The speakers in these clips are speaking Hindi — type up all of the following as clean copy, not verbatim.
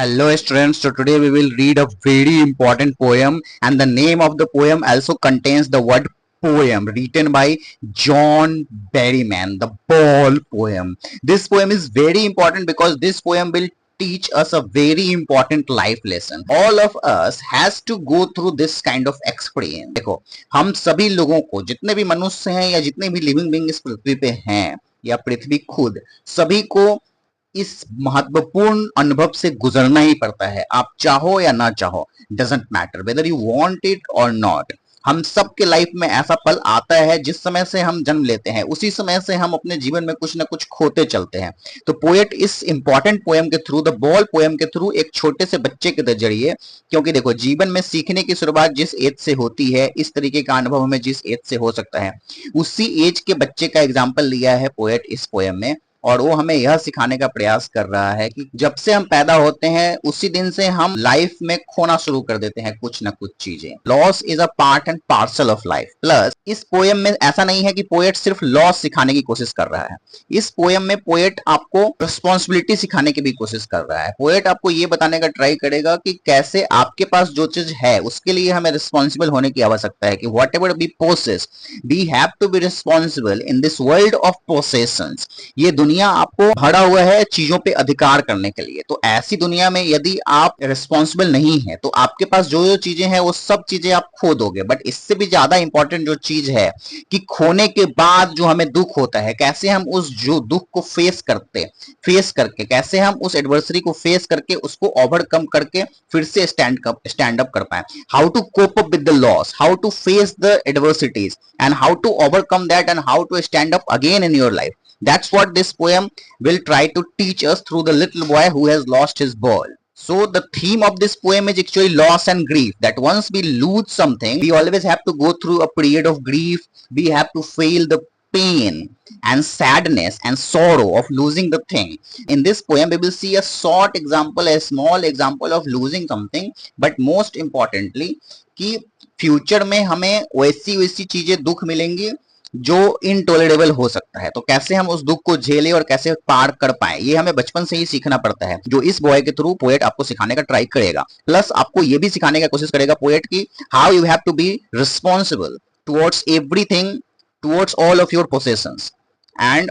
Hello students, so today we will read a very important poem and the name of the poem also contains the word poem written by John Berryman, the Ball poem. This poem is very important because this poem will teach us a very important life lesson. All of us has to go through this kind of experience. देखो, हम सभी लोगों को जितने भी मनुष्य हैं या जितने भी लिविंग बीइंग इस पृथ्वी पे हैं या पृथ्वी खुद सभी को इस महत्वपूर्ण अनुभव से गुजरना ही पड़ता है। आप चाहो या ना चाहो, doesn't matter whether you want it और नॉट। हम सबके लाइफ में ऐसा पल आता है जिस समय से हम जन्म लेते हैं उसी समय से हम अपने जीवन में कुछ ना कुछ खोते चलते हैं। तो पोएट इस इंपॉर्टेंट पोएम के थ्रू, द बॉल पोएम के थ्रू, एक छोटे से बच्चे के जरिए, क्योंकि देखो जीवन में सीखने की शुरुआत जिस एज से होती है इस तरीके का अनुभव हमें जिस एज से हो सकता है उसी एज के बच्चे का एग्जाम्पल लिया है पोएट इस पोएम में। और वो हमें यह सिखाने का प्रयास कर रहा है कि जब से हम पैदा होते हैं उसी दिन से हम लाइफ में खोना शुरू कर देते हैं कुछ ना कुछ चीजें। Loss is a part and parcel of life. Plus इस पोएम में ऐसा नहीं है कि पोएट सिर्फ लॉस सिखाने की कोशिश कर रहा है। इस पोएम में पोएट आपको रिस्पॉन्सिबिलिटी सिखाने की भी कोशिश कर रहा है। पोएट आपको ये बताने का ट्राई करेगा कि कैसे आपके पास जो चीज है उसके लिए हमें रिस्पॉन्सिबल होने की आवश्यकता है कि whatever be possess we have to be responsible in this world of possessions. ये दुनिया आपको भरा हुआ है चीजों पे अधिकार करने के लिए। तो ऐसी दुनिया में यदि आप रिस्पॉन्सिबल नहीं है तो आपके पास जो जो चीजें हैं वो सब चीजें आप खो दोगे। बट इससे भी ज्यादा इंपॉर्टेंट जो चीज है कि खोने के बाद जो हमें दुख होता है कैसे हम उस जो दुख को फेस करके कैसे हम उस एडवर्सरी को फेस करके उसको ओवरकम करके फिर से स्टैंड अप कर पाए। How to cope up with the loss, how to face the adversities and how to overcome that and how to stand up again in your life. That's what this poem will try to teach us through the little boy who has lost his ball. So the theme of this poem is actually loss and grief. That once we lose something, we always have to go through a period of grief. We have to feel the pain and sadness and sorrow of losing the thing. In this poem, we will see a short example, a small example of losing something. But most importantly, कि फ्यूचर में हमें वैसी वैसी चीजें दुख मिलेंगी जो इनटॉलरेबल हो सकता है। तो कैसे हम उस दुख को झेले और कैसे पार कर पाए ये हमें बचपन से ही सीखना पड़ता है, जो इस बॉय के थ्रू पोएट आपको सिखाने का ट्राई करेगा। प्लस आपको ये भी सिखाने का कोशिश करेगा पोएट की how you have to be responsible towards everything, towards all of your possessions. And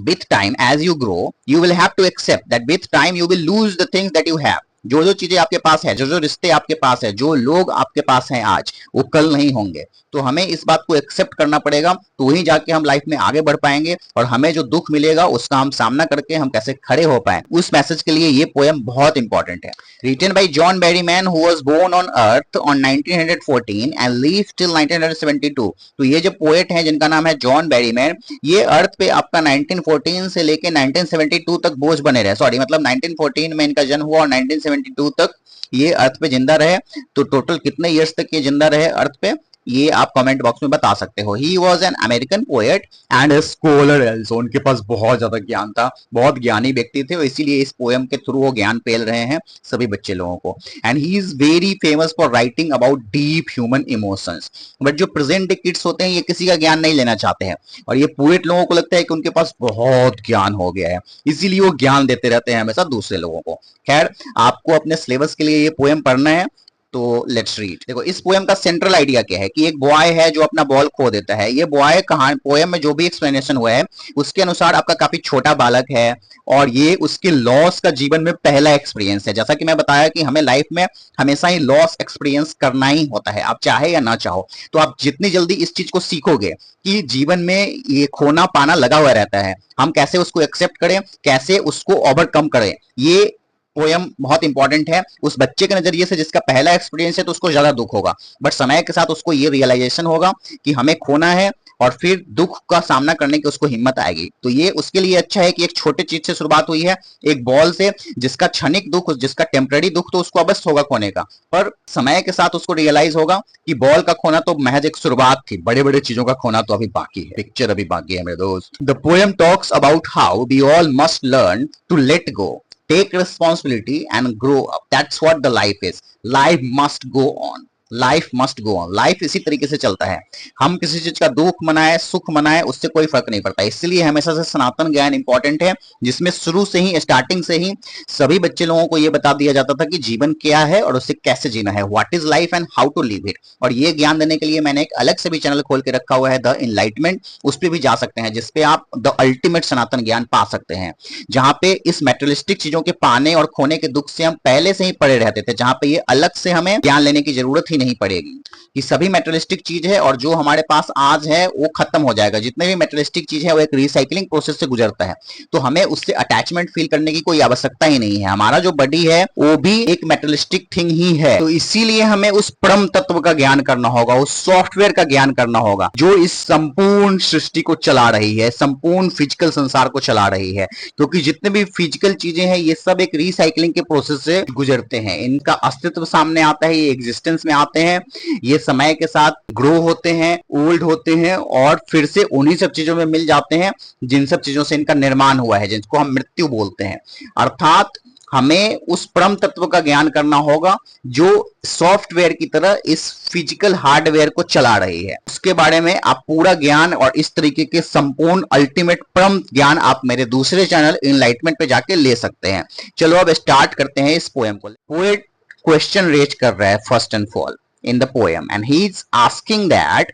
with time as you grow you will have to accept that with time you will lose the things that you have। जो जो चीजें आपके पास है, जो जो रिश्ते आपके पास है, जो लोग आपके पास हैं आज वो कल नहीं होंगे। तो हमें इस बात को एक्सेप्ट करना पड़ेगा, तो ही जाके हम लाइफ में आगे बढ़ पाएंगे और हमें जो दुख मिलेगा उसका हम सामना करके हम कैसे खड़े हो पाए उस मैसेज के लिए ये पोएम बहुत इंपॉर्टेंट है। Written by John Berryman who was born on earth on 1914 and lived till 1972। तो ये जो पोएट हैं जिनका नाम है जॉन बेरीमैन, ये अर्थ पे आपका 1914 से लेके 1972 तक बोझ बने रहे। सॉरी, मतलब 1914 में इनका जन्म हुआ और 1972 तक ये अर्थ पे जिंदा रहे। तो टोटल कितने इयर्स तक ये जिंदा रहे अर्थ पे ये आप कमेंट बॉक्स में बता सकते हो। He was an American poet and scholar also. उनके पास बहुत ज्यादा ज्ञान था, बहुत ज्ञानी व्यक्ति थे और इसीलिए इस पोएम के थ्रू वो ज्ञान पेल रहे हैं सभी बच्चे लोगों को। And he is very famous for writing about deep human emotions. But जो प्रेजेंट डे किड्स होते हैं ये किसी का ज्ञान नहीं लेना चाहते हैं और ये पोएट लोगों को लगता है कि उनके पास बहुत ज्ञान हो गया है, इसीलिए वो ज्ञान देते रहते हैं हमेशा दूसरे लोगों को। खैर, आपको अपने सिलेबस के लिए ये पोएम पढ़ना है तो लेट्स रीड। देखो इस पोएम का सेंट्रल आइडिया क्या है कि एक बॉय है जो अपना बॉल खो देता है। ये बॉय कहानी पोएम में जो भी एक्सप्लेनेशन हुआ है उसके अनुसार आपका काफी छोटा बालक है और ये उसके लॉस का जीवन में पहला एक्सपीरियंस है। जैसा कि मैं बताया कि हमें लाइफ में हमेशा ही लॉस एक्सपीरियंस करना ही होता है, आप चाहे या ना चाहो। तो आप जितनी जल्दी इस चीज को सीखोगे कि जीवन में ये खोना पाना लगा हुआ रहता है, हम कैसे उसको एक्सेप्ट करें, कैसे उसको ओवरकम करें, ये पोयम बहुत इंपॉर्टेंट है। उस बच्चे के नजरिए से जिसका पहला एक्सपीरियंस है तो उसको ज्यादा दुख होगा, बट समय के साथ उसको ये रियलाइजेशन होगा कि हमें खोना है और फिर दुख का सामना करने की उसको हिम्मत आएगी। तो ये उसके लिए अच्छा है कि एक छोटे चीज से शुरुआत हुई है, एक बॉल से, जिसका क्षणिक दुख, जिसका टेम्पररी दुख तो उसको अवश्य होगा खोने का, पर समय के साथ उसको रियलाइज होगा कि बॉल का खोना तो महज एक शुरुआत थी, बड़े बड़े चीजों का खोना तो अभी बाकी है, पिक्चर अभी बाकी है मेरे दोस्त। The poem talks about how we all must learn to let go, take responsibility and grow up. That's what the life is. Life must go on. Life must go on, life इसी तरीके से चलता है। हम किसी चीज का दुख मनाए सुख मनाए उससे कोई फर्क नहीं पड़ता। इसलिए हमेशा से सनातन ज्ञान इंपॉर्टेंट है, जिसमें शुरू से ही स्टार्टिंग से ही सभी बच्चे लोगों को यह बता दिया जाता था कि जीवन क्या है और उसे कैसे जीना है, what is life and how to live it. और ये ज्ञान देने के लिए मैंने एक अलग से भी चैनल खोल के रखा हुआ है, द इनलाइटमेंट, उस पर भी जा सकते हैं, जिसपे आप द अल्टीमेट सनातन ज्ञान पा सकते हैं, जहां पे इस मेटेरियलिस्टिक चीजों के पाने और खोने के दुख से हम पहले से ही पड़े रहते थे, जहां पे ये अलग से हमें ज्ञान लेने की जरूरत ही नहीं पड़ेगी कि सभी मेटेरियलिस्टिक चीज है और जो हमारे पास आज है वो खत्म हो जाएगा। जितने भी मेटेरियलिस्टिक चीज है वो एक रिसाइकलिंग प्रोसेस से गुजरता है, तो हमें उससे अटैचमेंट फील करने की कोई आवश्यकता ही नहीं है। हमारा जो बॉडी है वो भी एक मेटेरियलिस्टिक थिंग ही है, तो इसीलिए हमें उस परम तत्व का ज्ञान करना होगा, उस सॉफ्टवेयर का ज्ञान करना होगा जो इस संपूर्ण सृष्टि को चला रही है, संपूर्ण फिजिकल संसार को चला रही है। क्योंकि जितने भी फिजिकल चीजें हैं ये सब एक रिसाइकलिंग के प्रोसेस से गुजरते हैं, इनका अस्तित्व सामने आता है, ये एग्जिस्टेंस में आते हैं, ये समय के साथ ग्रो होते हैं, ओल्ड होते हैं और फिर से उन्हीं सब चीजों में मिल जाते हैं जिन सब चीजों से इनका निर्माण हुआ है, जिसको हम मृत्यु बोलते हैं। अर्थात हमें उस परम तत्व का ज्ञान करना होगा जो सॉफ्टवेयर की तरह इस फिजिकल हार्डवेयर को चला रही है। उसके बारे में आप पूरा ज्ञान और इस तरीके के संपूर्ण अल्टीमेट परम ज्ञान आप मेरे दूसरे चैनल इनलाइटमेंट पे जाके ले सकते हैं। चलो अब स्टार्ट करते हैं इस पोएम को। पोएट क्वेश्चन रेज कर रहा है first and fall in the poem, and he's asking that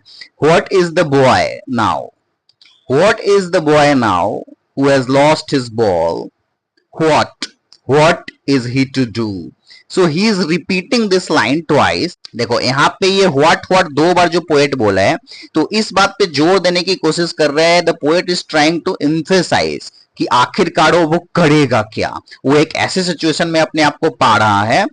what is the boy now, what is the boy now who has lost his ball, what is he to do? So he is repeating this line twice. देखो यहाँ पे ये what दो बार जो पोएट बोला है, तो इस बात पे जोर देने की कोशिश कर रहा है। The poet is trying to emphasise कि आखिरकार वो करेगा क्या। वो एक ऐसे सिचुएशन में अपने आप को पा रहा है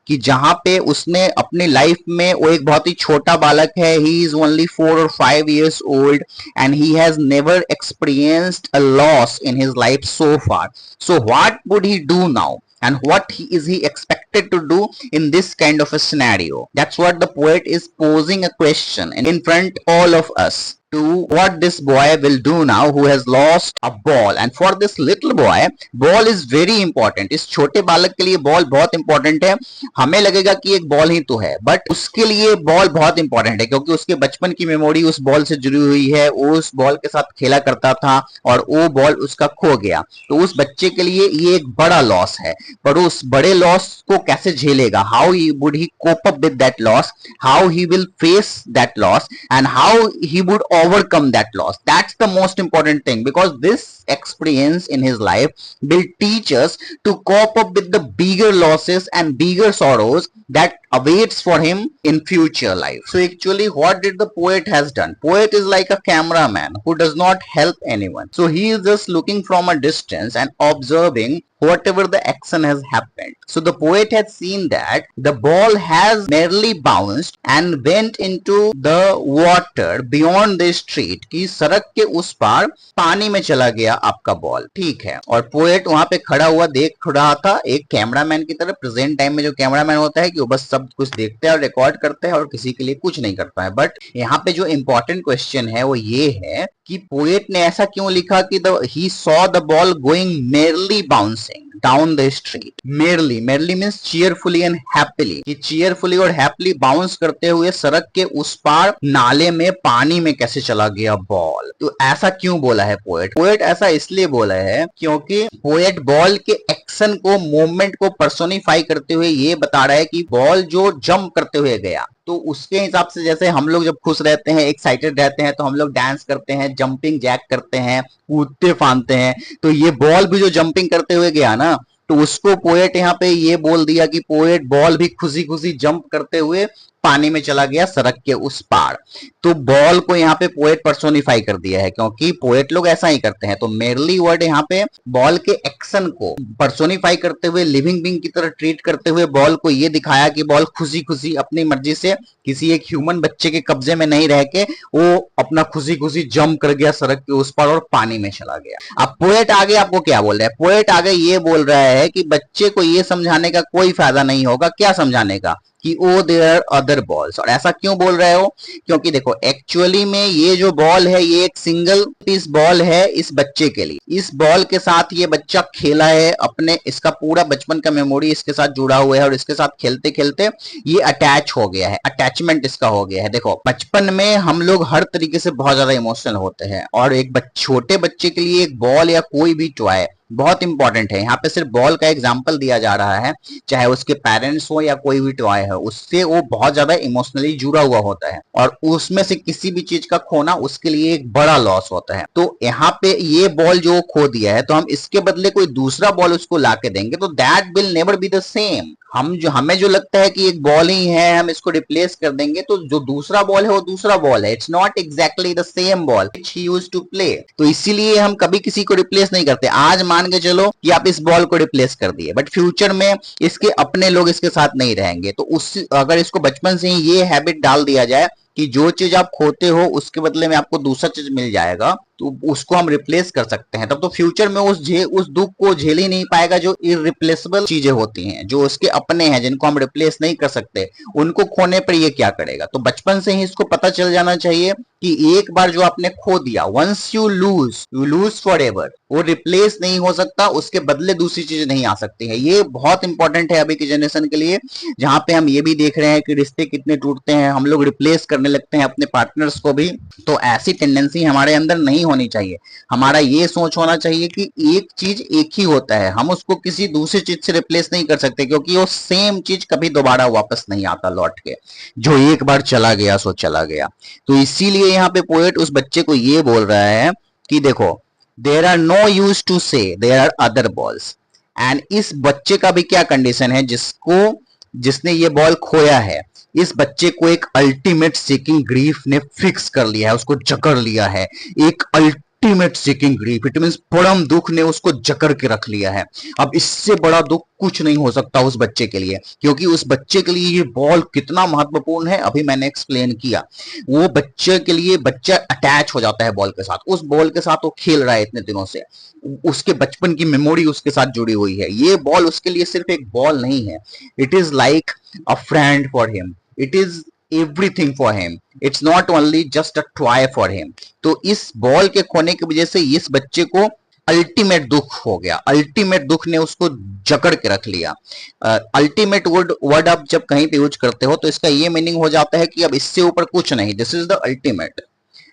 कि जहां पे उसने अपनी लाइफ में, वो एक बहुत ही छोटा बालक है, he is only 4 or 5 years old and he has never experienced a loss in his life so far. So what would he do now? And what is he expected to do in this kind of a scenario? That's what the poet is posing a question in front all of us, to what this boy will do now who has lost a ball. And for this little boy, ball is very important. इस छोटे बालक के लिए बॉल बहुत इंपॉर्टेंट है। हमें लगेगा कि एक बॉल ही तो है, बट उसके लिए बॉल बहुत इंपॉर्टेंट है क्योंकि उसके बचपन की मेमोरी उस बॉल से जुड़ी हुई है। वो उस बॉल के साथ खेला करता था और वो बॉल उसका खो गया, तो उस बच्चे के लिए ये एक बड़ा लॉस है। पर उस बड़े लॉस को कैसे झेलेगा, how would he cope up with that loss, how he will face that loss and how he would overcome that loss. That's the most important thing, because this experience in his life will teach us to cope up with the bigger losses and bigger sorrows that awaits for him in future life. So actually what did the poet has done? Poet is like a cameraman who does not help anyone. So he is just looking from a distance and observing whatever the action has happened. So the poet has seen that the ball has merely bounced and went into the water beyond the street, कि सड़क के उस पार पानी में चला गया आपका बॉल, ठीक है। और पोएट वहां पे खड़ा हुआ देख रहा था एक कैमरामैन की तरह। प्रेजेंट टाइम में जो कैमरामैन होता है कि वो बस सब कुछ देखता है और रिकॉर्ड करता है और किसी के लिए कुछ नहीं करता है। बट यहाँ पे जो इंपॉर्टेंट क्वेश्चन है वो ये है कि पोएट ने ऐसा क्यों लिखा कि he saw the ball going merely bouncing down the street. merely means cheerfully and happily, कि cheerfully और happily बाउंस करते हुए सड़क के उस पार नाले में पानी में कैसे चला गया बॉल। तो ऐसा क्यों बोला है पोएट ऐसा इसलिए बोला है क्योंकि पोएट बॉल के एक्शन को, मूवमेंट को पर्सोनिफाई करते हुए ये बता रहा है कि बॉल जो जंप करते हुए गया, तो उसके हिसाब से जैसे हम लोग जब खुश रहते हैं, एक्साइटेड रहते हैं, तो हम लोग डांस करते हैं, जंपिंग जैक करते हैं, कूदते फांदते हैं। तो ये बॉल भी जो जंपिंग करते हुए गया ना, तो उसको पोएट यहाँ पे ये बोल दिया कि पोएट बॉल भी खुशी खुशी जंप करते हुए पानी में चला गया सड़क के उस पार। तो बॉल को यहाँ पे पोएट पर्सोनिफाई कर दिया है क्योंकि पोएट लोग ऐसा ही करते हैं। तो मेरली वर्ड यहाँ पे बॉल के एक्शन को पर्सोनिफाई करते हुए, लिविंग बीइंग की तरह ट्रीट करते हुए बॉल को ये दिखाया कि बॉल खुशी खुशी अपनी मर्जी से किसी एक ह्यूमन बच्चे के कब्जे में नहीं रह के वो अपना खुशी खुशी जंप कर गया सड़क के उस पार और पानी में चला गया। अब पोएट आगे आपको क्या बोल रहा है? पोएट आगे ये बोल रहा है कि बच्चे को ये समझाने का कोई फायदा नहीं होगा। क्या समझाने का? कि oh there are other balls. और ऐसा क्यों बोल रहे हो? क्योंकि देखो एक्चुअली में ये जो बॉल है ये एक सिंगल पीस बॉल है इस बच्चे के लिए। इस बॉल के साथ ये बच्चा खेला है अपने, इसका पूरा बचपन का मेमोरी इसके साथ जुड़ा हुआ है और इसके साथ खेलते खेलते ये अटैच हो गया है, अटैचमेंट इसका हो गया है। देखो बचपन में हम लोग हर तरीके से बहुत ज्यादा इमोशनल होते हैं और एक छोटे बच्चे के लिए एक बॉल या कोई भी टॉय बहुत इंपॉर्टेंट है। यहाँ पे सिर्फ बॉल का एग्जाम्पल दिया जा रहा है, चाहे उसके पेरेंट्स हो या कोई भी टॉय है, उससे वो बहुत ज्यादा इमोशनली जुड़ा हुआ होता है और उसमें से किसी भी चीज का खोना उसके लिए एक बड़ा लॉस होता है। तो यहाँ पे ये बॉल जो खो दिया है तो हम इसके बदले कोई दूसरा बॉल उसको ला के देंगे तो that will never be the same. हमें जो लगता है कि एक बॉल ही है, हम इसको रिप्लेस कर देंगे तो जो दूसरा बॉल है वो दूसरा बॉल है, it's not exactly the same ball which he used to play. तो इसीलिए हम कभी किसी को रिप्लेस नहीं करते। आज मान के चलो कि आप इस बॉल को रिप्लेस कर दिए, बट फ्यूचर में इसके अपने लोग इसके साथ नहीं रहेंगे, तो उस अगर इसको बचपन से ही ये हैबिट डाल दिया जाए कि जो चीज आप खोते हो उसके बदले में आपको दूसरा चीज मिल जाएगा, तो उसको हम रिप्लेस कर सकते हैं, तब तो फ्यूचर में उस दुख को झेल ही नहीं पाएगा। जो इररिप्लेसेबल चीजें होती हैं, जो उसके अपने हैं, जिनको हम रिप्लेस नहीं कर सकते, उनको खोने पर ये क्या करेगा। तो बचपन से ही इसको पता चल जाना चाहिए कि एक बार जो आपने खो दिया, once you lose for ever, वो रिप्लेस नहीं हो सकता, उसके बदले दूसरी चीज नहीं आ सकती है। ये बहुत इंपॉर्टेंट है अभी की जनरेशन के लिए, जहां पे हम ये भी देख रहे हैं कि रिश्ते कितने टूटते हैं, हम लोग रिप्लेस करने लगते हैं अपने पार्टनर्स को भी। तो ऐसी टेंडेंसी हमारे अंदर नहीं होनी चाहिए। हमारा ये सोच होना चाहिए कि एक चीज एक ही होता है, हम उसको किसी दूसरी चीज से रिप्लेस नहीं कर सकते, क्योंकि वो सेम चीज कभी दोबारा वापस नहीं आता लौट के। जो एक बार चला गया सो चला गया। तो इसीलिए यहाँ पे पोएट उस बच्चे को ये बोल रहा है कि देखो, there are no use to say there are other balls. And इस बच्चे का भी क्या कंडीशन है, जिसने ये बॉल खोया है, इस बच्चे को एक अल्टीमेट सीकिंग ग्रीफ ने फिक्स कर लिया है, उसको जकड़ लिया है। एक ultimate seeking grief, it means परम दुख ने उसको जकड़ के रख लिया है। अब इससे बड़ा दुख कुछ नहीं हो सकता उस बच्चे के लिए, क्योंकि उस बच्चे के लिए ये बॉल कितना महत्वपूर्ण है अभी मैंने एक्सप्लेन किया। वो बच्चे के लिए, बच्चा अटैच हो जाता है बॉल के साथ, उस बॉल के साथ वो खेल रहा है इतने दिनों से, उसके बचपन की मेमोरी उसके साथ जुड़ी हुई है। ये बॉल उसके लिए सिर्फ एक बॉल नहीं है, it is like a friend for him, it is everything for him, it's not only just a toy for him. तो इस बॉल के खोने की वजह से इस बच्चे को अल्टीमेट दुख हो गया, अल्टीमेट दुख ने उसको जकड़ के रख लिया। अल्टीमेट वर्ड आप जब कहीं पे यूज करते हो तो इसका ये मीनिंग हो जाता है कि अब इससे ऊपर कुछ नहीं, this is the ultimate.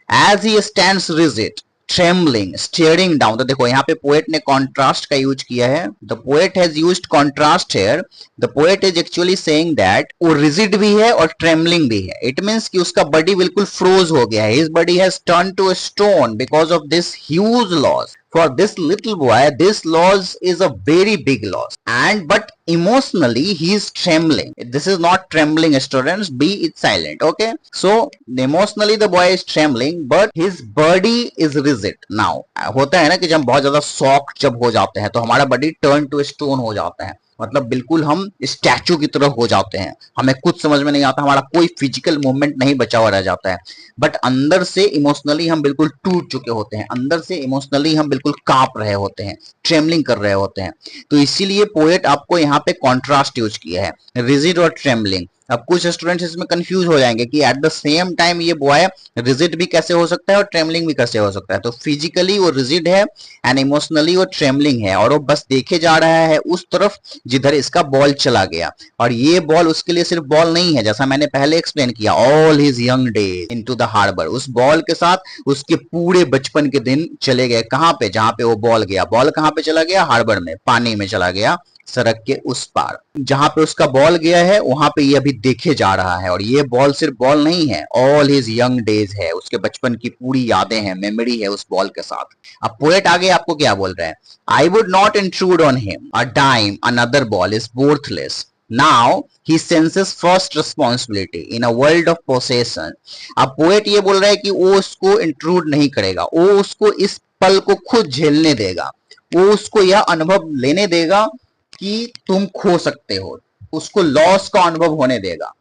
As he stands rigid trembling staring down. तो देखो यहाँ पे पोएट ने कॉन्ट्रास्ट का यूज किया है, the poet has used contrast here. The poet is actually saying that वो रिजिड भी है और ट्रेम्बलिंग भी है। इट मींस कि उसका बॉडी बिल्कुल फ्रोज हो गया है, his body has turn to a stone because of this huge loss. For this little boy, this loss is a very big loss, and but emotionally he is trembling. This is not trembling, students, be it silent, okay? So emotionally the boy is trembling but his body is rigid. Now होता है ना कि जब बहुत ज्यादा शॉक जब हो जाते हैं तो हमारा बॉडी टर्न टू स्टोन हो जाता है, मतलब बिल्कुल हम स्टैचू की तरह हो जाते हैं, हमें कुछ समझ में नहीं आता, हमारा कोई फिजिकल मूवमेंट नहीं बचा हुआ रह जाता है, बट अंदर से इमोशनली हम बिल्कुल टूट चुके होते हैं, अंदर से इमोशनली हम बिल्कुल कांप रहे होते हैं, ट्रेमलिंग कर रहे होते हैं। तो इसीलिए पोएट आपको यहाँ पे कॉन्ट्रास्ट यूज किया है, रिजिड और ट्रेमलिंग। अब कुछ स्टूडेंट्स इसमें कंफ्यूज हो जाएंगे कि एट द सेम टाइम ये बॉय रिजिड भी कैसे हो सकता है और ट्रेमलिंग भी कैसे हो सकता है। तो फिजिकली वो रिजिड है एंड इमोशनली वो ट्रेमलिंग है, और वो बस देखे जा रहा है उस तरफ जिधर इसका बॉल चला गया। और ये बॉल उसके लिए सिर्फ बॉल नहीं है, जैसा मैंने पहले एक्सप्लेन किया, all his young days into the harbour. उस बॉल के साथ उसके पूरे बचपन के दिन चले गए, कहां पे, जहां पे वो बॉल गया। बॉल कहां पे चला गया? हार्बर में, पानी में चला गया, सड़क के उस पार जहां पे उसका बॉल गया है वहां पे ये अभी देखे जा रहा है। और ये बॉल सिर्फ बॉल नहीं है, ऑल हिज यंग डेज है, उसके बचपन की पूरी यादें हैं, मेमोरी है उस बॉल के साथ। अब पोएट आगे आपको क्या बोल रहे हैं, I would not intrude on him a dime another ball is worthless. Now he senses first responsibility in a world of possession. अब पोएट ये बोल रहा है कि वो उसको इंट्रूड नहीं करेगा, वो उसको इस पल को खुद झेलने देगा, वो उसको यह अनुभव लेने देगा कि तुम खो सकते हो, उसको लॉस का अनुभव होने देगा।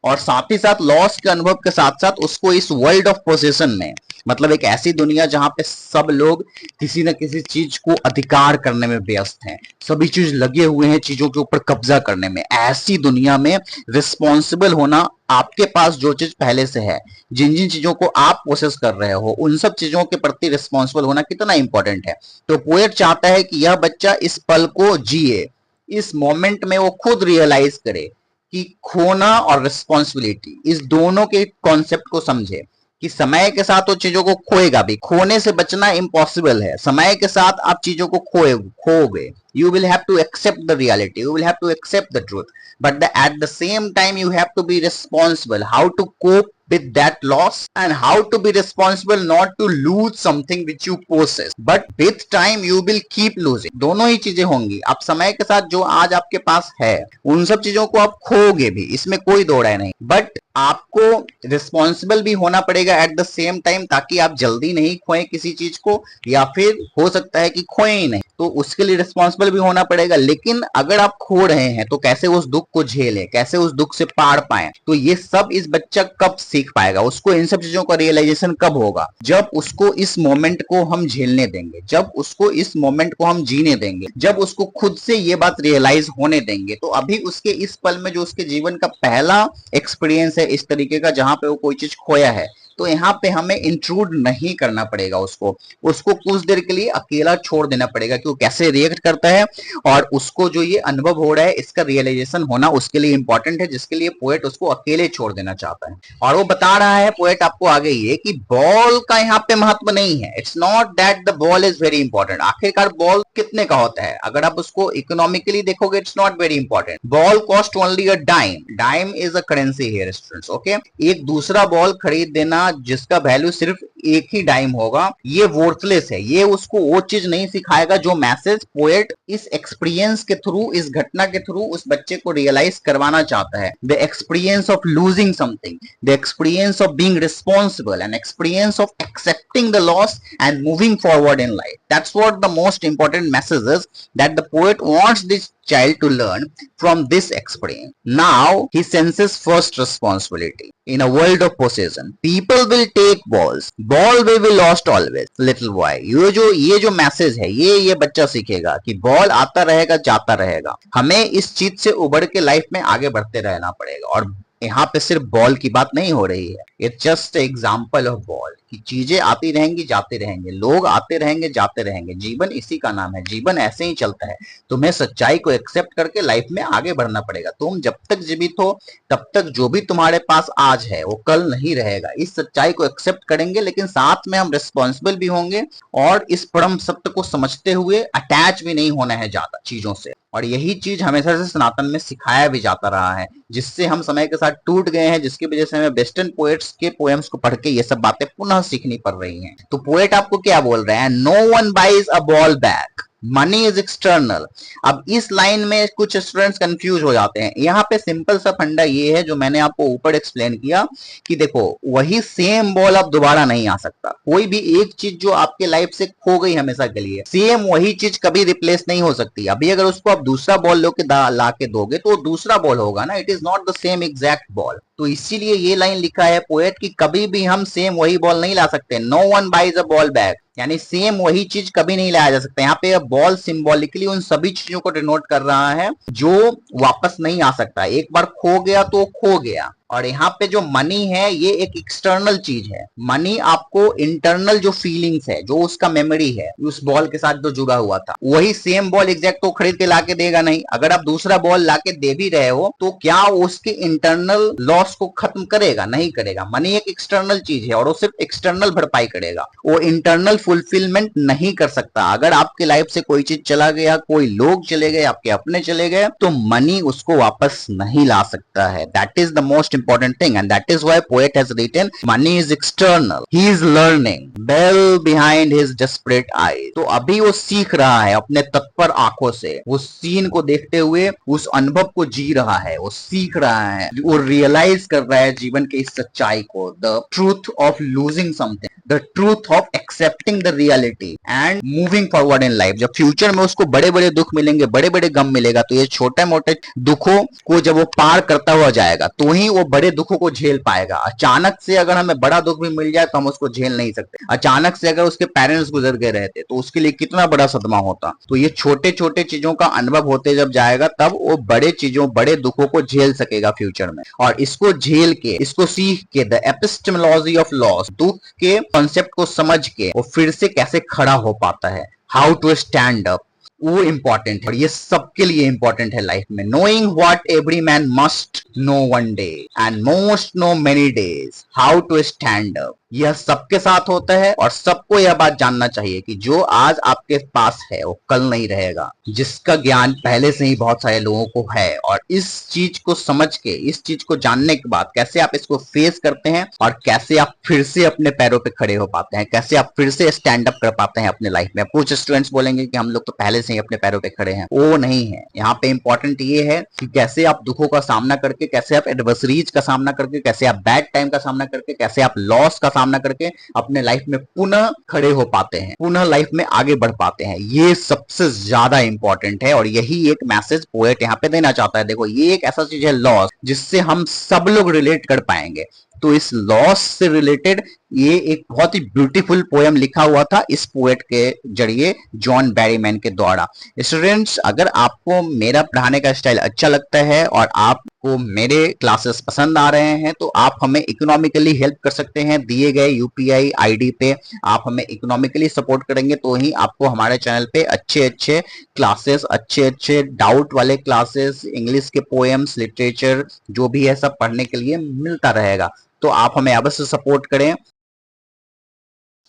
और साथ ही साथ लॉस के अनुभव के साथ साथ उसको इस वर्ल्ड ऑफ पोजेशन में, मतलब एक ऐसी दुनिया जहां पे सब लोग किसी न किसी चीज को अधिकार करने में व्यस्त हैं, सभी चीज लगे हुए हैं चीजों के ऊपर कब्जा करने में, ऐसी दुनिया में रिस्पॉन्सिबल होना, आपके पास जो चीज पहले से है, जिन जिन चीजों को आप प्रोसेस कर रहे हो, उन सब चीजों के प्रति रिस्पॉन्सिबल होना कितना इंपॉर्टेंट है। तो पोएट चाहता है कि यह बच्चा इस पल को जिए, इस मोमेंट में वो खुद रियलाइज करे कि खोना और रिस्पॉन्सिबिलिटी, इस दोनों के कॉन्सेप्ट को समझे कि समय के साथ वो चीजों को खोएगा भी, खोने से बचना इम्पॉसिबल है, समय के साथ आप चीजों को खोओगे, you will have to accept the reality, you will have to accept the truth, but at the same time you have to be responsible how to cope with that loss and how to be responsible not to lose something which you possess, but with time you will keep losing। दोनों ही चीजें होंगी, आप समय के साथ जो आज आपके पास है उन सब चीजों को आप खोओगे भी, इसमें कोई दो राय नहीं, बट आपको रिस्पॉन्सिबल भी होना पड़ेगा एट द सेम टाइम, ताकि आप जल्दी नहीं खोएं किसी चीज को, या फिर हो सकता है कि खोएं ही नहीं, तो उसके लिए रिस्पॉन्सिबल भी होना पड़ेगा। लेकिन अगर आप खो रहे हैं तो कैसे उस दुख को झेलें, कैसे उस दुख से पार पाएं, तो ये सब इस बच्चा कब सीख पाएगा, उसको इन सब चीजों का रियलाइजेशन कब होगा, जब उसको इस मोमेंट को हम झेलने देंगे, जब उसको इस मोमेंट को हम जीने देंगे, जब उसको खुद से ये बात रियलाइज होने देंगे। तो अभी उसके इस पल में जो उसके जीवन का पहला एक्सपीरियंस है इस तरीके का जहां पे वो कोई चीज खोया है, तो यहाँ पे हमें इंट्रूड नहीं करना पड़ेगा, उसको कुछ देर के लिए अकेला छोड़ देना पड़ेगा कि वो कैसे रिएक्ट करता है, और उसको जो ये अनुभव हो रहा है इसका रियलाइजेशन होना उसके लिए इंपॉर्टेंट है, जिसके लिए पोएट उसको अकेले छोड़ देना चाहता है। और वो बता रहा है पोएट आपको आगे ये कि बॉल का यहाँ पे महत्व नहीं है, it's not that the ball is very important. आखिरकार बॉल कितने का होता है, अगर आप उसको इकोनॉमिकली देखोगे it's not very important, ball cost only a dime, dime is a currency here students, okay. एक दूसरा बॉल खरीद देना जिसका वैल्यू सिर्फ एक ही डाइम होगा, ये वर्थलेस है, ये उसको वो चीज नहीं सिखाएगा जो मैसेज पोएट इस एक्सपीरियंस के थ्रू, इस घटना के थ्रू उस बच्चे को रियलाइज करवाना चाहता है। The experience of losing something, the experience of being responsible, and experience of accepting the loss and moving forward in life, that's what the most important message is that the poet wants this child to learn from this experience. Now he senses first responsibility. In a world of possession, people will take balls. Ball will be lost always. Little boy, ये जो मैसेज है ये बच्चा सीखेगा कि बॉल आता रहेगा जाता रहेगा, हमें इस चीज से उबर के लाइफ में आगे बढ़ते रहना पड़ेगा। और यहाँ पे सिर्फ बॉल की बात नहीं हो रही है, it's just example of ball कि चीजें आती रहेंगी जाते रहेंगे, लोग आते रहेंगे जाते रहेंगे, जीवन इसी का नाम है, जीवन ऐसे ही चलता है। तुम्हें सच्चाई को एक्सेप्ट करके लाइफ में आगे बढ़ना पड़ेगा। तुम जब तक जीवित हो तब तक जो भी तुम्हारे पास आज है वो कल नहीं रहेगा। इस सच्चाई को एक्सेप्ट करेंगे, लेकिन साथ में हम रिस्पॉन्सिबल भी होंगे, और इस परम सत्य को समझते हुए अटैच भी नहीं होना है ज्यादा चीजों से। और यही चीज हमेशा से सनातन में सिखाया भी जाता रहा है, जिससे हम समय के साथ टूट गए हैं, जिसकी वजह से हमें वेस्टर्न पोएट्स के पोएम्स को पढ़ के ये सब बातें पुनः सीखनी पड़ रही हैं। तो पोएट आपको क्या बोल रहे हैं, no one buys a ball back, money is external. अब इस लाइन में कुछ स्टूडेंट्स कंफ्यूज हो जाते हैं। यहाँ पे सिंपल सा फंडा ये है जो मैंने आपको ऊपर एक्सप्लेन किया कि देखो वही सेम बॉल अब दोबारा नहीं आ सकता। कोई भी एक चीज जो आपके लाइफ से खो गई हमेशा के लिए, सेम वही चीज कभी रिप्लेस नहीं हो सकती। अभी अगर उसको आप दूसरा बॉल ला के दोगे तो दूसरा बॉल होगा ना, it is not the same exact ball. तो इसीलिए ये लाइन लिखा है पोएट कि कभी भी हम सेम वही बॉल नहीं ला सकते। No one buys a ball back, यानी सेम वही चीज कभी नहीं लाया जा सकता। यहाँ पे बॉल सिंबॉलिकली उन सभी चीजों को डिनोट कर रहा है जो वापस नहीं आ सकता। एक बार खो गया तो खो गया। और यहाँ पे जो मनी है ये एक एक्सटर्नल चीज है। मनी आपको इंटरनल जो फीलिंग्स है, जो उसका मेमोरी है उस बॉल के साथ जो जुड़ा हुआ था, वही सेम बॉल एग्जैक्ट तो खरीद के लाके देगा नहीं। अगर आप दूसरा बॉल लाके दे भी रहे हो तो क्या उसके इंटरनल लॉस को खत्म करेगा? नहीं करेगा। मनी एक एक्सटर्नल चीज है और वो सिर्फ एक्सटर्नल भरपाई करेगा, वो इंटरनल फुलफिलमेंट नहीं कर सकता। अगर आपकी लाइफ से कोई चीज चला गया, कोई लोग चले गए, आपके अपने चले गए, तो मनी उसको वापस नहीं ला सकता है। That is the most important thing, and that is why poet has written money is external, he is learning bell behind his desperate eyes। तो अभी वो सीख रहा है अपने तत्पर आंखों से, वो सीन को देखते हुए उस अनुभव को जी रहा है, वो सीख रहा है, वो रियलाइज कर रहा है जीवन के इस सच्चाई को, the truth of losing something, the truth of accepting the reality and moving forward in life। जब फ्यूचर में उसको बड़े बड़े दुख मिलेंगे, बड़े बड़े गम मिलेगा, तो ये छोटे मोटे दुखों को जब वो पार करता हुआ जाएगा तो ही वो बड़े दुखों को झेल पाएगा। अचानक से अगर हमें बड़ा दुख भी मिल जाए तो हम उसको झेल नहीं सकते। अचानक से अगर उसके पेरेंट्स गुजर गए रहते तो उसके लिए कितना बड़ा सदमा होता। तो ये छोटे छोटे चीजों का अनुभव होते जब जाएगा तब वो बड़े चीजों, बड़े दुखों को झेल सकेगा फ्यूचर में। और इसको झेल के, इसको सीख के, द एपिस्टेमोलॉजी ऑफ लॉस, दुख के कॉन्सेप्ट को समझ के वो फिर से कैसे खड़ा हो पाता है, हाउ टू स्टैंड अप, वो इंपॉर्टेंट है। और ये सबके लिए इंपॉर्टेंट है लाइफ में। Knowing what every man must know one day and most know many days, how to stand up, यह सबके साथ होता है। और सबको यह बात जानना चाहिए कि जो आज आपके पास है वो कल नहीं रहेगा, जिसका ज्ञान पहले से ही बहुत सारे लोगों को है। और इस चीज को समझ के, इस चीज को जानने के बाद कैसे आप इसको फेस करते हैं और कैसे आप फिर से अपने पैरों पे खड़े हो पाते हैं, कैसे आप फिर से स्टैंड अप कर पाते हैं अपने लाइफ में। कुछ स्टूडेंट्स बोलेंगे कि हम लोग तो पहले से ही अपने पैरों पे खड़े हैं, वो नहीं है। यहाँ पे इंपॉर्टेंट ये है कि कैसे आप दुखों का सामना करके, कैसे आप एडवर्सरीज का सामना करके, कैसे आप बैड टाइम का सामना करके, कैसे आप लॉस का सामना करके अपने लाइफ में पुनः खड़े हो पाते हैं, पुनः लाइफ में आगे बढ़ पाते हैं। ये सबसे ज्यादा इंपॉर्टेंट है और यही एक मैसेज पोएट यहाँ पे देना चाहता है। देखो, ये एक ऐसा चीज है लॉस, जिससे हम सब लोग रिलेट कर पाएंगे। तो इस लॉस से रिलेटेड ये एक बहुत ही ब्यूटीफुल पोएम लिखा हुआ था इस पोएट के जरिए, जॉन बैरीमैन के द्वारा। स्टूडेंट्स, अगर आपको मेरा पढ़ाने का स्टाइल अच्छा लगता है और आपको मेरे क्लासेस पसंद आ रहे हैं तो आप हमें इकोनॉमिकली हेल्प कर सकते हैं। दिए गए यूपीआई आईडी पे आप हमें इकोनॉमिकली सपोर्ट करेंगे तो ही आपको हमारे चैनल पे अच्छे अच्छे क्लासेस, अच्छे अच्छे डाउट वाले क्लासेस, इंग्लिश के पोएम्स, लिटरेचर जो भी है सब पढ़ने के लिए मिलता रहेगा। तो आप हमें अवश्य सपोर्ट करें।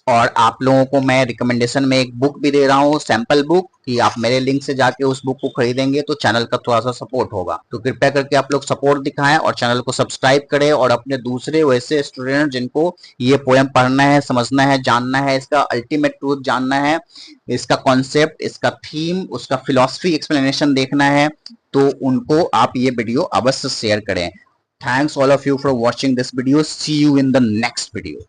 और आप लोगों को मैं रिकमेंडेशन में एक बुक भी दे रहा हूँ, सैंपल बुक, कि आप मेरे लिंक से जाके उस बुक को खरीदेंगे तो चैनल का थोड़ा सा सपोर्ट होगा। तो कृपया करके आप लोग सपोर्ट दिखाएं और चैनल को सब्सक्राइब करें। और अपने दूसरे वैसे स्टूडेंट जिनको ये पोएम पढ़ना है, समझना है, जानना है, इसका अल्टीमेट ट्रूथ जानना है, इसका कॉन्सेप्ट, इसका थीम, उसका फिलॉसफी एक्सप्लेनेशन देखना है, तो उनको आप ये वीडियो अवश्य शेयर करें। Thanks all of you for watching this video. See you in the next video.